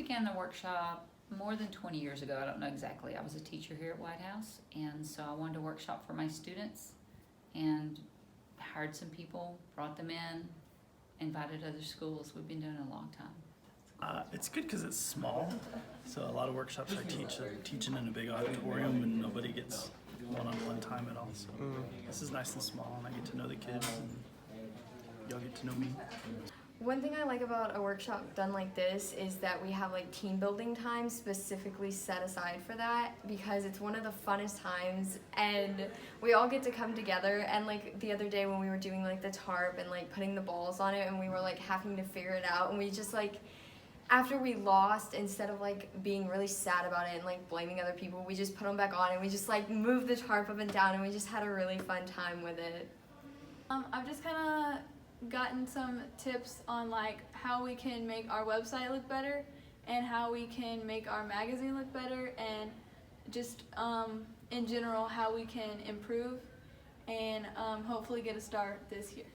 began the workshop more than 20 years ago. I don't know exactly. I was a teacher here at White House, and so I wanted to workshop for my students and hired some people, brought them in, invited other schools. We've been doing it a long time. It's good because it's small, so a lot of workshops I teach are teaching in a big auditorium and nobody gets one-on-one time at all. So this is nice and small, and I get to know the kids, and y'all get to know me. One thing I like about a workshop done like this is that we have like team building time specifically set aside for that, because it's one of the funnest times and we all get to come together. And like the other day when we were doing like the tarp and like putting the balls on it and we were like having to figure it out, and we just like, after we lost, instead of like being really sad about it and like blaming other people, we just put them back on and we just like moved the tarp up and down and we just had a really fun time with it. I've just kind of gotten some tips on like how we can make our website look better and how we can make our magazine look better, and just in general how we can improve and hopefully get a start this year.